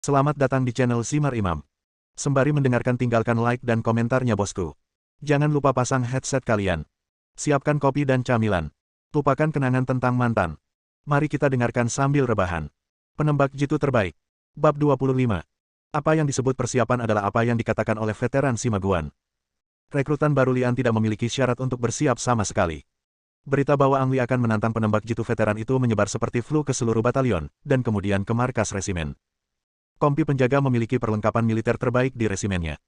Selamat datang di channel Simar Imam. Sembari mendengarkan tinggalkan like dan komentarnya bosku. Jangan lupa pasang headset kalian. Siapkan kopi dan camilan. Lupakan kenangan tentang mantan. Mari kita dengarkan sambil rebahan. Penembak jitu terbaik. Bab 25. Apa yang disebut persiapan adalah apa yang dikatakan oleh veteran Simaguan. Rekrutan baru Lian tidak memiliki syarat untuk bersiap sama sekali. Berita bahwa Ang Li akan menantang penembak jitu veteran itu menyebar seperti flu ke seluruh batalion, dan kemudian ke markas resimen. Kompi penjaga memiliki perlengkapan militer terbaik di resimennya.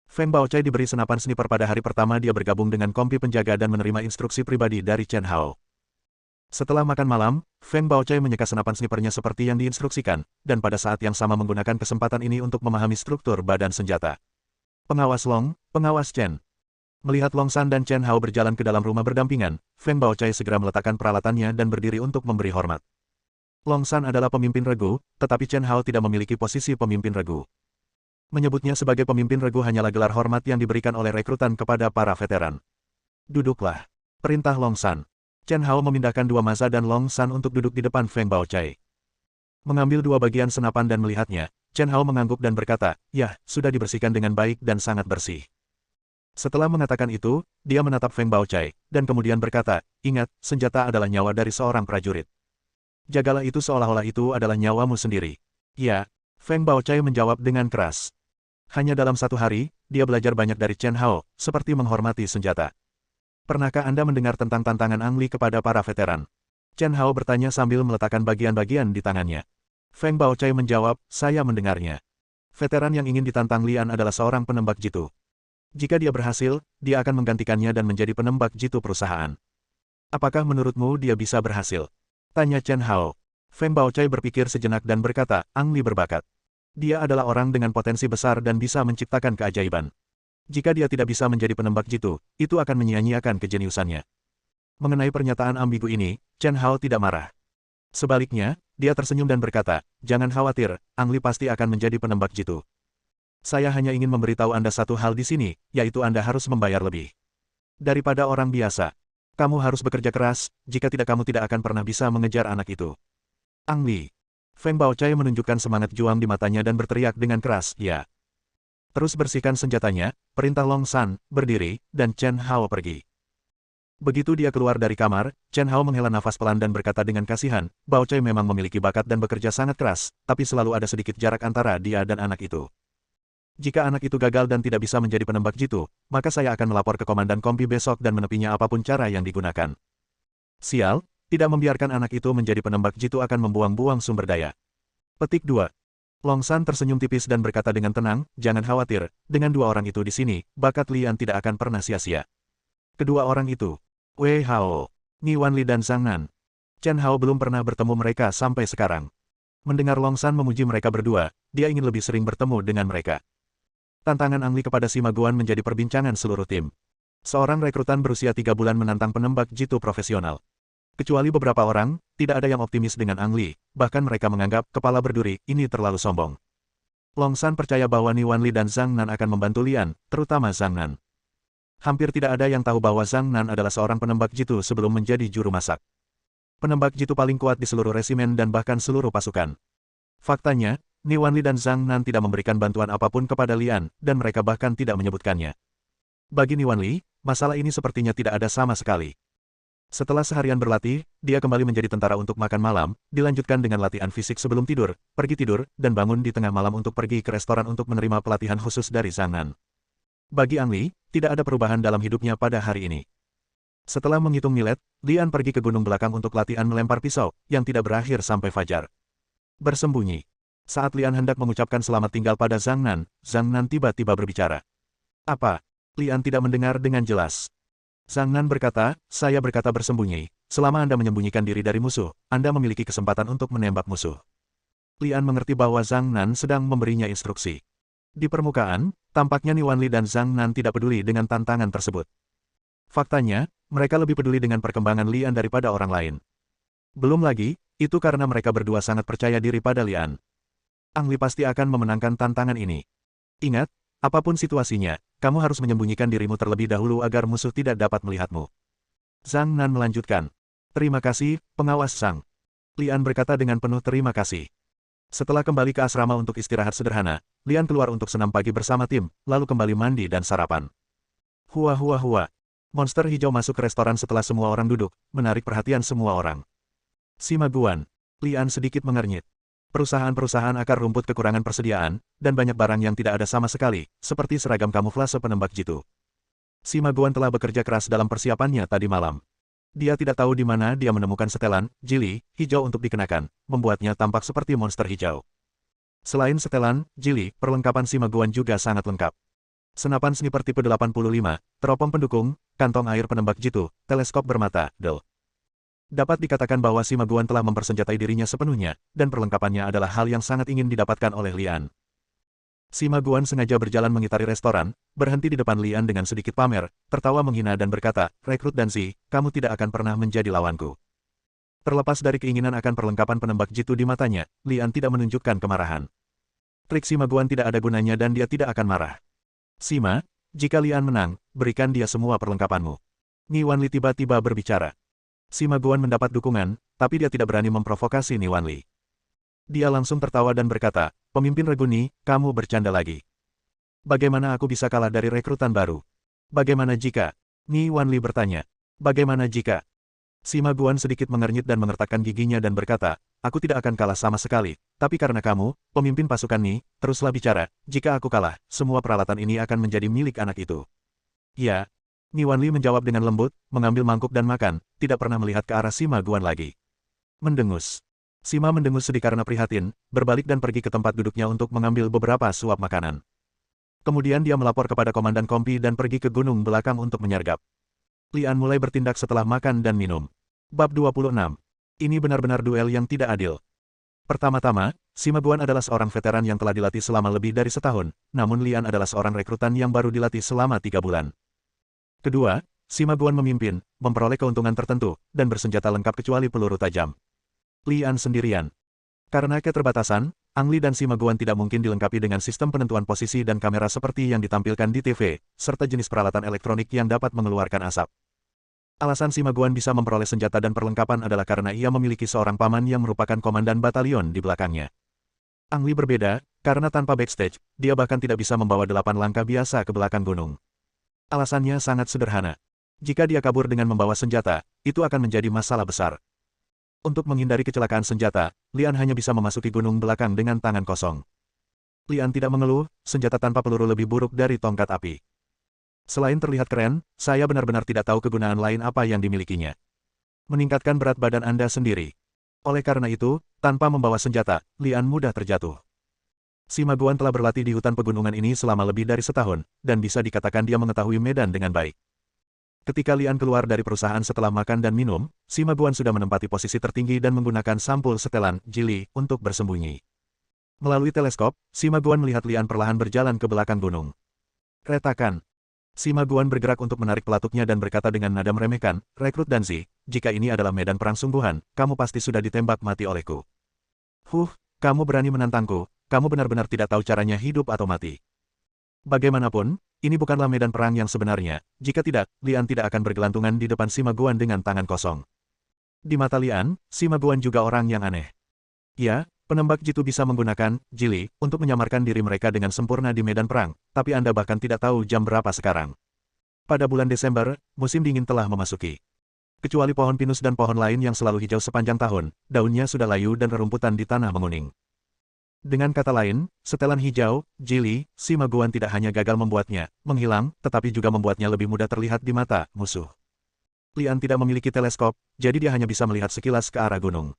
Feng Baochai diberi senapan sniper pada hari pertama dia bergabung dengan kompi penjaga dan menerima instruksi pribadi dari Chen Hao. Setelah makan malam, Feng Baochai menyeka senapan snipernya seperti yang diinstruksikan, dan pada saat yang sama menggunakan kesempatan ini untuk memahami struktur badan senjata. Pengawas Long, pengawas Chen. Melihat Long San dan Chen Hao berjalan ke dalam rumah berdampingan, Feng Baochai segera meletakkan peralatannya dan berdiri untuk memberi hormat. Long San adalah pemimpin regu, tetapi Chen Hao tidak memiliki posisi pemimpin regu. Menyebutnya sebagai pemimpin regu hanyalah gelar hormat yang diberikan oleh rekrutan kepada para veteran. Duduklah. Perintah Long San. Chen Hao memindahkan dua masa dan Long San untuk duduk di depan Feng Baochai. Mengambil dua bagian senapan dan melihatnya, Chen Hao mengangguk dan berkata, "Ya, sudah dibersihkan dengan baik dan sangat bersih." Setelah mengatakan itu, dia menatap Feng Baochai, dan kemudian berkata, "Ingat, senjata adalah nyawa dari seorang prajurit. Jagalah itu seolah-olah itu adalah nyawamu sendiri." "Ya," Feng Baochai menjawab dengan keras. Hanya dalam satu hari, dia belajar banyak dari Chen Hao, seperti menghormati senjata. "Pernahkah Anda mendengar tentang tantangan Ang Li kepada para veteran?" Chen Hao bertanya sambil meletakkan bagian-bagian di tangannya. Feng Baochai menjawab, "Saya mendengarnya. Veteran yang ingin ditantang Lian adalah seorang penembak jitu. Jika dia berhasil, dia akan menggantikannya dan menjadi penembak jitu perusahaan. Apakah menurutmu dia bisa berhasil?" Tanya Chen Hao. Feng Baochai berpikir sejenak dan berkata, "Ang Li berbakat. Dia adalah orang dengan potensi besar dan bisa menciptakan keajaiban. Jika dia tidak bisa menjadi penembak jitu, itu akan menyia-nyiakan kejeniusannya." Mengenai pernyataan ambigu ini, Chen Hao tidak marah. Sebaliknya, dia tersenyum dan berkata, "Jangan khawatir, Ang Li pasti akan menjadi penembak jitu. Saya hanya ingin memberitahu Anda satu hal di sini, yaitu Anda harus membayar lebih daripada orang biasa. Kamu harus bekerja keras, jika tidak kamu tidak akan pernah bisa mengejar anak itu." Ang Li. Feng Baochai menunjukkan semangat juang di matanya dan berteriak dengan keras, "Ya." Terus bersihkan senjatanya, perintah Long San, berdiri, dan Chen Hao pergi. Begitu dia keluar dari kamar, Chen Hao menghela nafas pelan dan berkata dengan kasihan, "Baochai memang memiliki bakat dan bekerja sangat keras, tapi selalu ada sedikit jarak antara dia dan anak itu. Jika anak itu gagal dan tidak bisa menjadi penembak jitu, maka saya akan melapor ke komandan kompi besok dan menepinya apapun cara yang digunakan. Sial, tidak membiarkan anak itu menjadi penembak jitu akan membuang-buang sumber daya." Petik 2. Long San tersenyum tipis dan berkata dengan tenang, "Jangan khawatir, dengan dua orang itu di sini, bakat Lian tidak akan pernah sia-sia." Kedua orang itu, Wei Hao, Ni Wanli dan Zhang Nan. Chen Hao belum pernah bertemu mereka sampai sekarang. Mendengar Long San memuji mereka berdua, dia ingin lebih sering bertemu dengan mereka. Tantangan Ang Li kepada Simaguan menjadi perbincangan seluruh tim. Seorang rekrutan berusia 3 bulan menantang penembak jitu profesional. Kecuali beberapa orang, tidak ada yang optimis dengan Ang Li, bahkan mereka menganggap kepala berduri ini terlalu sombong. Long San percaya bahwa Ni Wanli dan Zhang Nan akan membantu Lian, terutama Zhang Nan. Hampir tidak ada yang tahu bahwa Zhang Nan adalah seorang penembak jitu sebelum menjadi juru masak. Penembak jitu paling kuat di seluruh resimen dan bahkan seluruh pasukan. Faktanya, Ni Wanli dan Zhang Nan tidak memberikan bantuan apapun kepada Lian, dan mereka bahkan tidak menyebutkannya. Bagi Ni Wanli, masalah ini sepertinya tidak ada sama sekali. Setelah seharian berlatih, dia kembali menjadi tentara untuk makan malam, dilanjutkan dengan latihan fisik sebelum tidur, pergi tidur, dan bangun di tengah malam untuk pergi ke restoran untuk menerima pelatihan khusus dari Zhang Nan. Bagi Ang Li, tidak ada perubahan dalam hidupnya pada hari ini. Setelah menghitung milet, Lian pergi ke gunung belakang untuk latihan melempar pisau, yang tidak berakhir sampai fajar. Bersembunyi. Saat Lian hendak mengucapkan selamat tinggal pada Zhang Nan tiba-tiba berbicara. "Apa?" Lian tidak mendengar dengan jelas. Zhang Nan berkata, "Saya berkata bersembunyi, selama Anda menyembunyikan diri dari musuh, Anda memiliki kesempatan untuk menembak musuh." Lian mengerti bahwa Zhang Nan sedang memberinya instruksi. Di permukaan, tampaknya Ni Wanli dan Zhang Nan tidak peduli dengan tantangan tersebut. Faktanya, mereka lebih peduli dengan perkembangan Lian daripada orang lain. Belum lagi, itu karena mereka berdua sangat percaya diri pada Lian. Ang Li pasti akan memenangkan tantangan ini. Ingat, apapun situasinya, kamu harus menyembunyikan dirimu terlebih dahulu agar musuh tidak dapat melihatmu. Zhang Nan melanjutkan. "Terima kasih, pengawas Zhang." Lian berkata dengan penuh terima kasih. Setelah kembali ke asrama untuk istirahat sederhana, Lian keluar untuk senam pagi bersama tim, lalu kembali mandi dan sarapan. Hua hua hua. Monster hijau masuk ke restoran setelah semua orang duduk, menarik perhatian semua orang. Sima Guan. Lian sedikit mengernyit. Perusahaan-perusahaan akar rumput kekurangan persediaan, dan banyak barang yang tidak ada sama sekali, seperti seragam kamuflase penembak jitu. Sima Guan telah bekerja keras dalam persiapannya tadi malam. Dia tidak tahu di mana dia menemukan setelan, jili, hijau untuk dikenakan, membuatnya tampak seperti monster hijau. Selain setelan, jili, perlengkapan Sima Guan juga sangat lengkap. Senapan sniper tipe 85, teropong pendukung, kantong air penembak jitu, teleskop bermata, del. Dapat dikatakan bahwa Sima Guan telah mempersenjatai dirinya sepenuhnya, dan perlengkapannya adalah hal yang sangat ingin didapatkan oleh Lian. Sima Guan sengaja berjalan mengitari restoran, berhenti di depan Lian dengan sedikit pamer, tertawa menghina dan berkata, "Rekrut Danzi, kamu tidak akan pernah menjadi lawanku." Terlepas dari keinginan akan perlengkapan penembak jitu di matanya, Lian tidak menunjukkan kemarahan. Trik Sima Guan tidak ada gunanya dan dia tidak akan marah. "Sima, jika Lian menang, berikan dia semua perlengkapanmu." Ni Wanli tiba-tiba berbicara. Sima Guan mendapat dukungan, tapi dia tidak berani memprovokasi Ni Wanli. Dia langsung tertawa dan berkata, "Pemimpin Reguni, kamu bercanda lagi. Bagaimana aku bisa kalah dari rekrutan baru? Bagaimana jika?" Ni Wanli bertanya. "Bagaimana jika?" Sima Guan sedikit mengernyit dan mengertakkan giginya dan berkata, "Aku tidak akan kalah sama sekali, tapi karena kamu, pemimpin pasukan Ni, teruslah bicara, jika aku kalah, semua peralatan ini akan menjadi milik anak itu." "Ya." Ni Wanli menjawab dengan lembut, mengambil mangkuk dan makan, tidak pernah melihat ke arah Sima Guan lagi. Mendengus. Sima mendengus sedih karena prihatin, berbalik dan pergi ke tempat duduknya untuk mengambil beberapa suap makanan. Kemudian dia melapor kepada Komandan Kompi dan pergi ke gunung belakang untuk menyergap. Lian mulai bertindak setelah makan dan minum. Bab 26. Ini benar-benar duel yang tidak adil. Pertama-tama, Sima Guan adalah seorang veteran yang telah dilatih selama lebih dari setahun, namun Lian adalah seorang rekrutan yang baru dilatih selama 3 bulan. Kedua, Sima Guan memimpin, memperoleh keuntungan tertentu, dan bersenjata lengkap kecuali peluru tajam. Lian sendirian. Karena keterbatasan, Ang Li dan Sima Guan tidak mungkin dilengkapi dengan sistem penentuan posisi dan kamera seperti yang ditampilkan di TV, serta jenis peralatan elektronik yang dapat mengeluarkan asap. Alasan Sima Guan bisa memperoleh senjata dan perlengkapan adalah karena ia memiliki seorang paman yang merupakan komandan batalion di belakangnya. Ang Li berbeda, karena tanpa backstage, dia bahkan tidak bisa membawa 8 langkah biasa ke belakang gunung. Alasannya sangat sederhana. Jika dia kabur dengan membawa senjata, itu akan menjadi masalah besar. Untuk menghindari kecelakaan senjata, Lian hanya bisa memasuki gunung belakang dengan tangan kosong. Lian tidak mengeluh, senjata tanpa peluru lebih buruk dari tongkat api. Selain terlihat keren, saya benar-benar tidak tahu kegunaan lain apa yang dimilikinya. Meningkatkan berat badan Anda sendiri. Oleh karena itu, tanpa membawa senjata, Lian mudah terjatuh. Sima Guan telah berlatih di hutan pegunungan ini selama lebih dari setahun, dan bisa dikatakan dia mengetahui medan dengan baik. Ketika Lian keluar dari perusahaan setelah makan dan minum, Sima Guan sudah menempati posisi tertinggi dan menggunakan sampul setelan, jili, untuk bersembunyi. Melalui teleskop, Sima Guan melihat Lian perlahan berjalan ke belakang gunung. Retakan. Sima Guan bergerak untuk menarik pelatuknya dan berkata dengan nada meremehkan, "Rekrut Danzi, jika ini adalah medan perang sungguhan, kamu pasti sudah ditembak mati olehku. Kamu berani menantangku, kamu benar-benar tidak tahu caranya hidup atau mati. Bagaimanapun, ini bukanlah medan perang yang sebenarnya, jika tidak, Lian tidak akan bergelantungan di depan Sima Guan dengan tangan kosong." Di mata Lian, Sima Guan juga orang yang aneh. Ya, penembak jitu bisa menggunakan jili untuk menyamarkan diri mereka dengan sempurna di medan perang, tapi Anda bahkan tidak tahu jam berapa sekarang. Pada bulan Desember, musim dingin telah memasuki. Kecuali pohon pinus dan pohon lain yang selalu hijau sepanjang tahun, daunnya sudah layu dan rerumputan di tanah menguning. Dengan kata lain, setelan hijau, jili, Sima Guan tidak hanya gagal membuatnya menghilang, tetapi juga membuatnya lebih mudah terlihat di mata musuh. Lian tidak memiliki teleskop, jadi dia hanya bisa melihat sekilas ke arah gunung.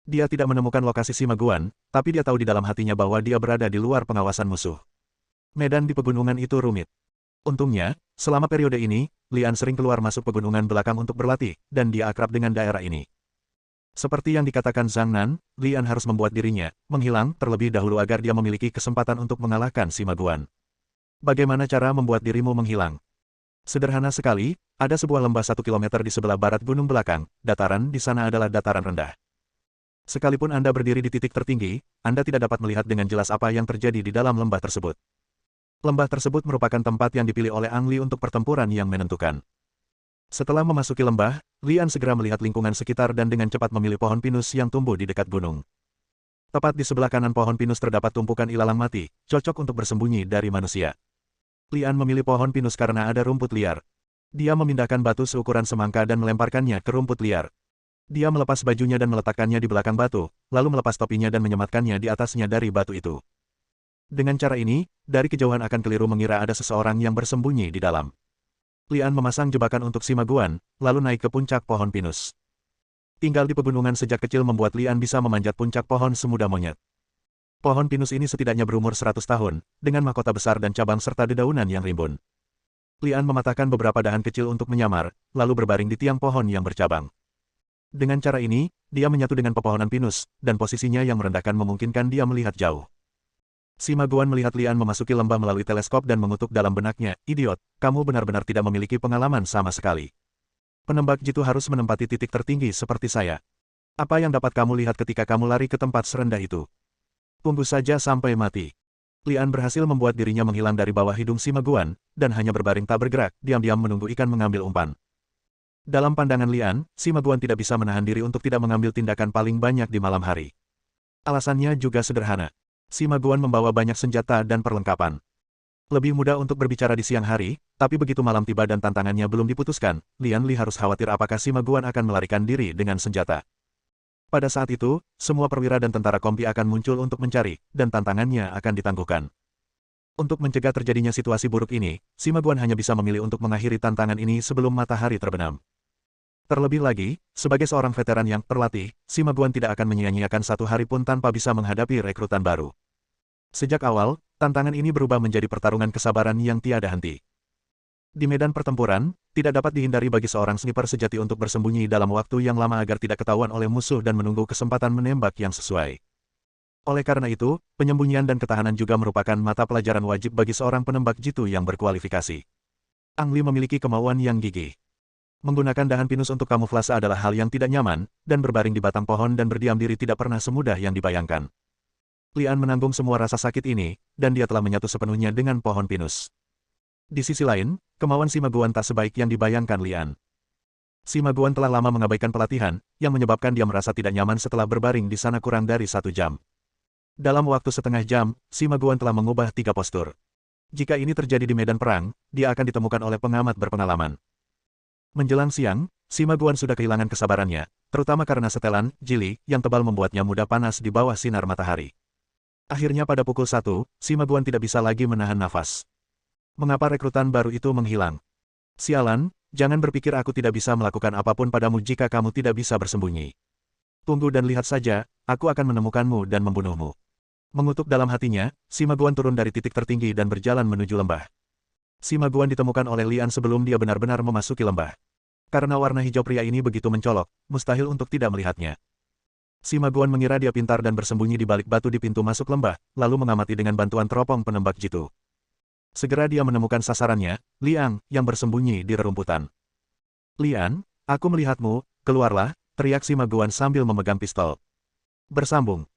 Dia tidak menemukan lokasi Sima Guan, tapi dia tahu di dalam hatinya bahwa dia berada di luar pengawasan musuh. Medan di pegunungan itu rumit. Untungnya, selama periode ini, Lian sering keluar masuk pegunungan belakang untuk berlatih, dan dia akrab dengan daerah ini. Seperti yang dikatakan Zhang Nan, Lian harus membuat dirinya menghilang terlebih dahulu agar dia memiliki kesempatan untuk mengalahkan Sima Guan. Bagaimana cara membuat dirimu menghilang? Sederhana sekali, ada sebuah lembah 1 kilometer di sebelah barat gunung belakang, dataran di sana adalah dataran rendah. Sekalipun Anda berdiri di titik tertinggi, Anda tidak dapat melihat dengan jelas apa yang terjadi di dalam lembah tersebut. Lembah tersebut merupakan tempat yang dipilih oleh Ang Li untuk pertempuran yang menentukan. Setelah memasuki lembah, Lian segera melihat lingkungan sekitar dan dengan cepat memilih pohon pinus yang tumbuh di dekat gunung. Tepat di sebelah kanan pohon pinus terdapat tumpukan ilalang mati, cocok untuk bersembunyi dari manusia. Lian memilih pohon pinus karena ada rumput liar. Dia memindahkan batu seukuran semangka dan melemparkannya ke rumput liar. Dia melepas bajunya dan meletakkannya di belakang batu, lalu melepas topinya dan menyematkannya di atasnya dari batu itu. Dengan cara ini, dari kejauhan akan keliru mengira ada seseorang yang bersembunyi di dalam. Lian memasang jebakan untuk si Maguan, lalu naik ke puncak pohon pinus. Tinggal di pegunungan sejak kecil membuat Lian bisa memanjat puncak pohon semudah monyet. Pohon pinus ini setidaknya berumur 100 tahun, dengan mahkota besar dan cabang serta dedaunan yang rimbun. Lian mematahkan beberapa dahan kecil untuk menyamar, lalu berbaring di tiang pohon yang bercabang. Dengan cara ini, dia menyatu dengan pepohonan pinus, dan posisinya yang merendahkan memungkinkan dia melihat jauh. Si Maguan melihat Lian memasuki lembah melalui teleskop dan mengutuk dalam benaknya, "Idiot, kamu benar-benar tidak memiliki pengalaman sama sekali. Penembak jitu harus menempati titik tertinggi seperti saya. Apa yang dapat kamu lihat ketika kamu lari ke tempat serendah itu? Tunggu saja sampai mati." Lian berhasil membuat dirinya menghilang dari bawah hidung si Maguan, dan hanya berbaring tak bergerak, diam-diam menunggu ikan mengambil umpan. Dalam pandangan Lian, si Maguan tidak bisa menahan diri untuk tidak mengambil tindakan paling banyak di malam hari. Alasannya juga sederhana. Si Maguan membawa banyak senjata dan perlengkapan. Lebih mudah untuk berbicara di siang hari, tapi begitu malam tiba dan tantangannya belum diputuskan, Lian Li harus khawatir apakah si Maguan akan melarikan diri dengan senjata. Pada saat itu, semua perwira dan tentara Kompi akan muncul untuk mencari, dan tantangannya akan ditangguhkan. Untuk mencegah terjadinya situasi buruk ini, si Maguan hanya bisa memilih untuk mengakhiri tantangan ini sebelum matahari terbenam. Terlebih lagi, sebagai seorang veteran yang terlatih, si Maguan tidak akan menyia-nyiakan satu hari pun tanpa bisa menghadapi rekrutan baru. Sejak awal, tantangan ini berubah menjadi pertarungan kesabaran yang tiada henti. Di medan pertempuran, tidak dapat dihindari bagi seorang sniper sejati untuk bersembunyi dalam waktu yang lama agar tidak ketahuan oleh musuh dan menunggu kesempatan menembak yang sesuai. Oleh karena itu, penyembunyian dan ketahanan juga merupakan mata pelajaran wajib bagi seorang penembak jitu yang berkualifikasi. Ang Li memiliki kemauan yang gigih. Menggunakan dahan pinus untuk kamuflase adalah hal yang tidak nyaman, dan berbaring di batang pohon dan berdiam diri tidak pernah semudah yang dibayangkan. Lian menanggung semua rasa sakit ini, dan dia telah menyatu sepenuhnya dengan pohon pinus. Di sisi lain, kemauan si Maguan tak sebaik yang dibayangkan Lian. Si Maguan telah lama mengabaikan pelatihan, yang menyebabkan dia merasa tidak nyaman setelah berbaring di sana kurang dari 1 jam. Dalam waktu setengah jam, si Maguan telah mengubah 3 postur. Jika ini terjadi di medan perang, dia akan ditemukan oleh pengamat berpengalaman. Menjelang siang, si Maguan sudah kehilangan kesabarannya, terutama karena setelan, jili, yang tebal membuatnya mudah panas di bawah sinar matahari. Akhirnya pada pukul 1, si Maguan tidak bisa lagi menahan nafas. Mengapa rekrutan baru itu menghilang? Sialan, jangan berpikir aku tidak bisa melakukan apapun padamu jika kamu tidak bisa bersembunyi. Tunggu dan lihat saja, aku akan menemukanmu dan membunuhmu. Mengutuk dalam hatinya, si Maguan turun dari titik tertinggi dan berjalan menuju lembah. Si Maguan ditemukan oleh Lian sebelum dia benar-benar memasuki lembah. Karena warna hijau pria ini begitu mencolok, mustahil untuk tidak melihatnya. Si Maguan mengira dia pintar dan bersembunyi di balik batu di pintu masuk lembah, lalu mengamati dengan bantuan teropong penembak jitu. Segera dia menemukan sasarannya, Liang, yang bersembunyi di rerumputan. "Lian, aku melihatmu, keluarlah," teriak si Maguan sambil memegang pistol. Bersambung.